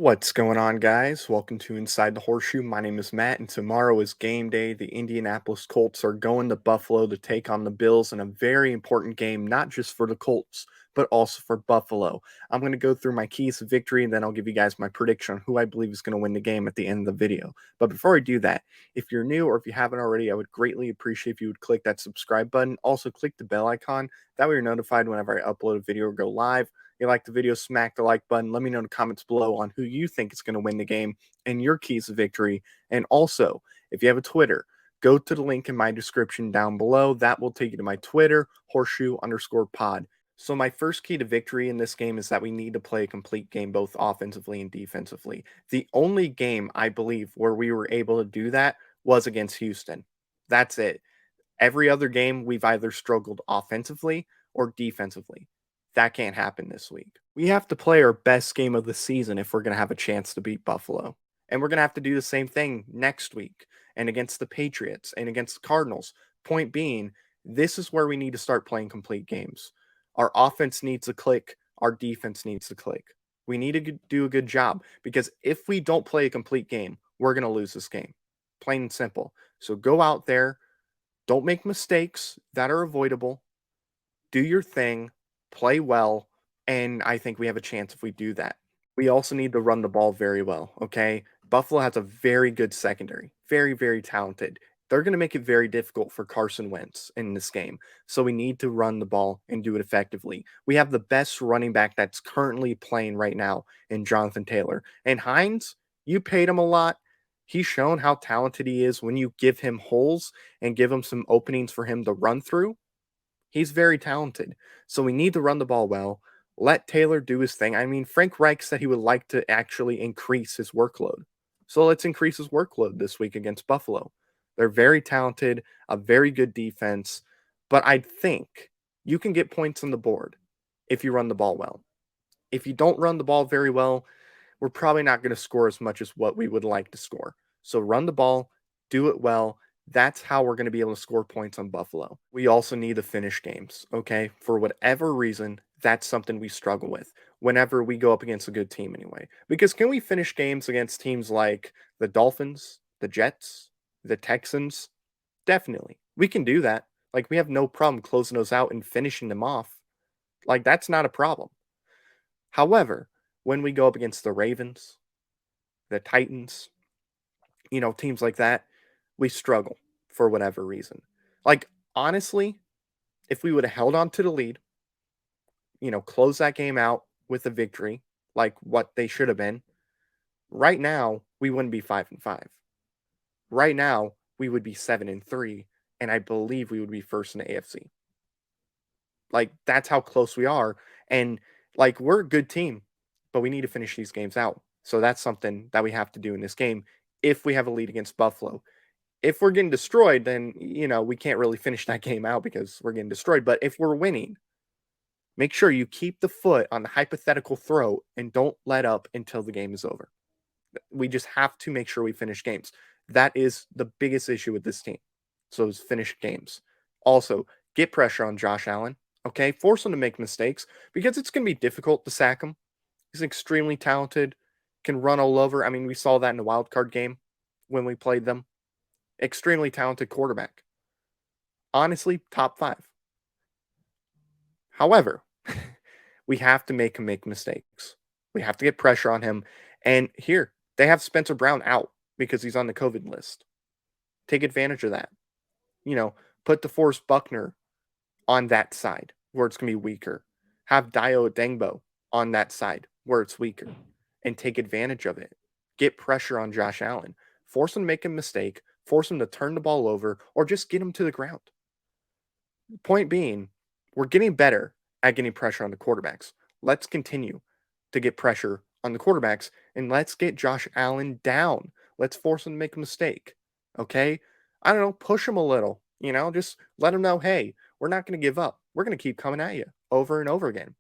What's going on, guys? Welcome to Inside the Horseshoe. My name is Matt, and tomorrow is game day. The Indianapolis Colts are going to Buffalo to take on the Bills in a very important game, not just for the Colts, but also for Buffalo. I'm going to go through my keys to victory, and then I'll give you guys my prediction on who I believe is going to win the game at the end of the video. But before I do that, if you're new or if you haven't already, I would greatly appreciate if you would click that subscribe button. Also, click the bell icon. That way you're notified whenever I upload a video or go live. You like the video, smack the like button. Let me know in the comments below on who you think is going to win the game and your keys to victory. And also, if you have a Twitter, go to the link in my description down below. That will take you to my Twitter, horseshoe_pod. So my first key to victory in this game is that we need to play a complete game, both offensively and defensively. The only game I believe where we were able to do that was against Houston. That's it. Every other game, we've either struggled offensively or defensively. That can't happen this week. We have to play our best game of the season if we're going to have a chance to beat Buffalo. And we're going to have to do the same thing next week and against the Patriots and against the Cardinals. Point being, this is where we need to start playing complete games. Our offense needs to click, our defense needs to click. We need to do a good job because if we don't play a complete game, we're going to lose this game. Plain and simple. So go out there, don't make mistakes that are avoidable, do your thing, play well, and I think we have a chance if we do that. We also need to run the ball very well, okay? Buffalo has a very good secondary, very, very talented. They're going to make it very difficult for Carson Wentz in this game. So we need to run the ball and do it effectively. We have the best running back that's currently playing right now in Jonathan Taylor. And Hines, you paid him a lot. He's shown how talented he is when you give him holes and give him some openings for him to run through. He's very talented. So we need to run the ball well. Let Taylor do his thing. I mean, Frank Reich said he would like to actually increase his workload. So let's increase his workload this week against Buffalo. They're very talented, a very good defense, but I think you can get points on the board if you run the ball well. If you don't run the ball very well, we're probably not going to score as much as what we would like to score. So run the ball, do it well. That's how we're going to be able to score points on Buffalo. We also need to finish games, okay? For whatever reason, that's something we struggle with whenever we go up against a good team anyway. Because can we finish games against teams like the Dolphins, the Jets, the Texans? Definitely. We can do that. Like, we have no problem closing those out and finishing them off. Like, that's not a problem. However, when we go up against the Ravens, the Titans, teams like that, we struggle for whatever reason. Like, honestly, if we would have held on to the lead, close that game out with a victory, like what they should have been, right now, we wouldn't be 5-5. Right now, we would be 7-3, and I believe we would be first in the AFC. Like, that's how close we are. And, like, we're a good team, but we need to finish these games out. So that's something that we have to do in this game if we have a lead against Buffalo. If we're getting destroyed, then, we can't really finish that game out because we're getting destroyed. But if we're winning, make sure you keep the foot on the hypothetical throat and don't let up until the game is over. We just have to make sure we finish games. That is the biggest issue with this team. So it's finish games. Also, get pressure on Josh Allen. Okay, force him to make mistakes because it's going to be difficult to sack him. He's extremely talented, can run all over. I mean, we saw that in the wild card game when we played them. Extremely talented quarterback. Honestly, top 5. However, we have to make him make mistakes. We have to get pressure on him. And here, they have Spencer Brown out because he's on the COVID list. Take advantage of that. Put DeForest Buckner on that side where it's going to be weaker. Have Dio Dengbo on that side where it's weaker and take advantage of it. Get pressure on Josh Allen. Force him to make a mistake. Force him to turn the ball over or just get him to the ground. Point being, we're getting better at getting pressure on the quarterbacks. Let's continue to get pressure on the quarterbacks and let's get Josh Allen down. Let's force him to make a mistake. Okay? I don't know, push him a little, just let him know, hey, we're not going to give up. We're going to keep coming at you over and over again.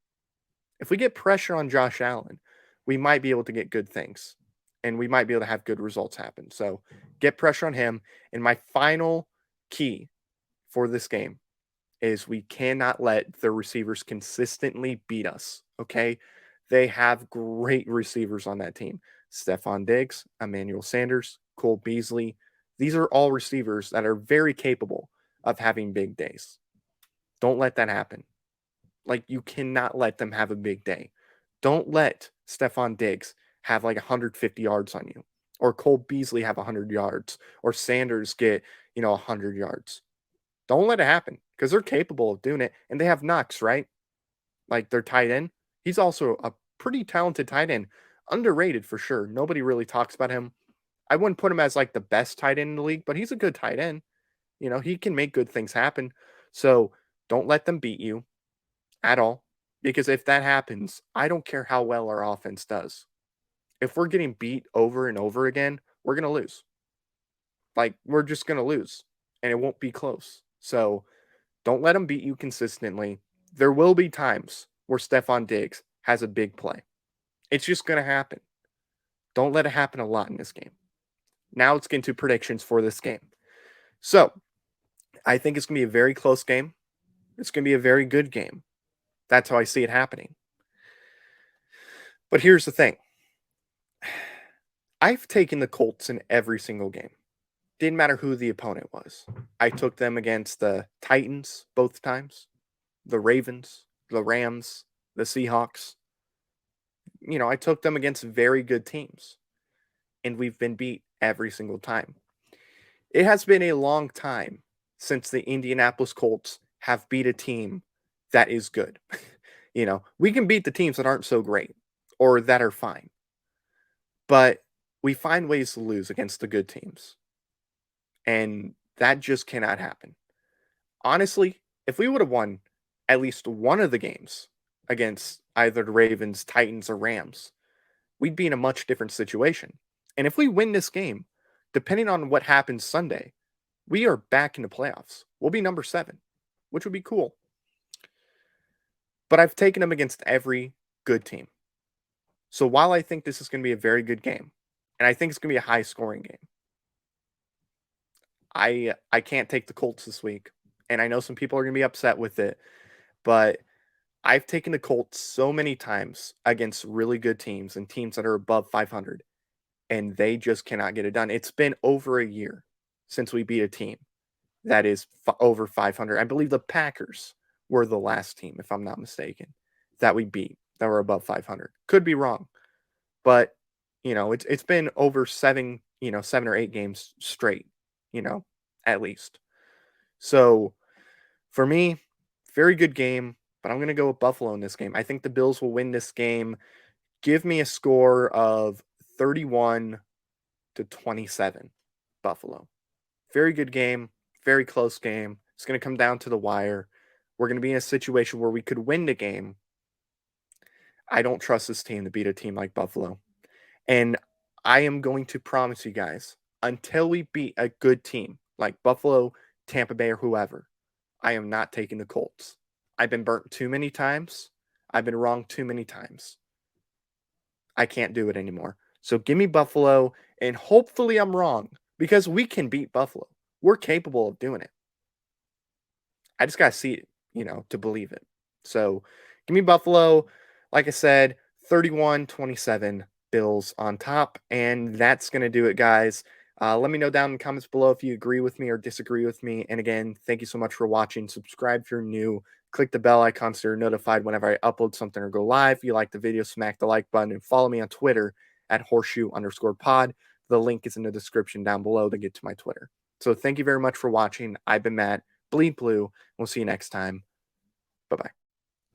If we get pressure on Josh Allen, we might be able to get good things and we might be able to have good results happen. So get pressure on him. And my final key for this game is we cannot let the receivers consistently beat us. Okay. They have great receivers on that team. Stephon Diggs, Emmanuel Sanders, Cole Beasley. These are all receivers that are very capable of having big days. Don't let that happen. Like, you cannot let them have a big day. Don't let Stephon Diggs have like 150 yards on you, or Cole Beasley have 100 yards, or Sanders get, 100 yards. Don't let it happen because they're capable of doing it. And they have Knox, right? Like their tight end. He's also a pretty talented tight end. Underrated for sure. Nobody really talks about him. I wouldn't put him as like the best tight end in the league, but he's a good tight end. He can make good things happen. So don't let them beat you at all. Because if that happens, I don't care how well our offense does. If we're getting beat over and over again, we're going to lose. Like, we're just going to lose. And it won't be close. So don't let them beat you consistently. There will be times where Stephon Diggs has a big play. It's just going to happen. Don't let it happen a lot in this game. Now let's get into predictions for this game. So, I think it's going to be a very close game. It's going to be a very good game. That's how I see it happening. But here's the thing. I've taken the Colts in every single game. Didn't matter who the opponent was. I took them against the Titans both times, the Ravens, the Rams, the Seahawks. I took them against very good teams, and we've been beat every single time. It has been a long time since the Indianapolis Colts have beat a team that is good. We can beat the teams that aren't so great or that are fine, but we find ways to lose against the good teams, and that just cannot happen. Honestly, if we would have won at least one of the games against either the Ravens, Titans, or Rams, we'd be in a much different situation. And if we win this game, depending on what happens Sunday, we are back in the playoffs. We'll be number 7, which would be cool. But I've taken them against every good team. So while I think this is going to be a very good game, and I think it's going to be a high-scoring game, I can't take the Colts this week. And I know some people are going to be upset with it, but I've taken the Colts so many times against really good teams and teams that are above 500, and they just cannot get it done. It's been over a year since we beat a team that is over 500. I believe the Packers were the last team, if I'm not mistaken, that we beat that were above 500. Could be wrong, but it's been over 7 or 8 games straight, at least. So for me, very good game, but I'm going to go with Buffalo in this game. I think the Bills will win this game. Give me a score of 31-27, Buffalo. Very good game, very close game. It's going to come down to the wire. We're going to be in a situation where we could win the game. I don't trust this team to beat a team like Buffalo. And I am going to promise you guys, until we beat a good team like Buffalo, Tampa Bay, or whoever, I am not taking the Colts. I've been burnt too many times. I've been wrong too many times. I can't do it anymore. So give me Buffalo, and hopefully I'm wrong, because we can beat Buffalo. We're capable of doing it. I just got to see it, to believe it. So give me Buffalo. Like I said, 31-27, Bills on top. And that's going to do it, guys. Let me know down in the comments below if you agree with me or disagree with me. And again, thank you so much for watching. Subscribe if you're new. Click the bell icon so you're notified whenever I upload something or go live. If you like the video, smack the like button and follow me on Twitter at horseshoe_pod. The link is in the description down below to get to my Twitter. So thank you very much for watching. I've been Matt. Bleed blue. We'll see you next time. Bye-bye.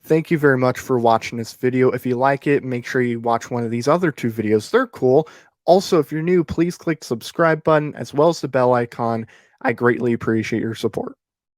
Thank you very much for watching this video. If you like it, make sure you watch one of these other 2 videos. They're cool. Also, if you're new, please click the subscribe button as well as the bell icon. I greatly appreciate your support.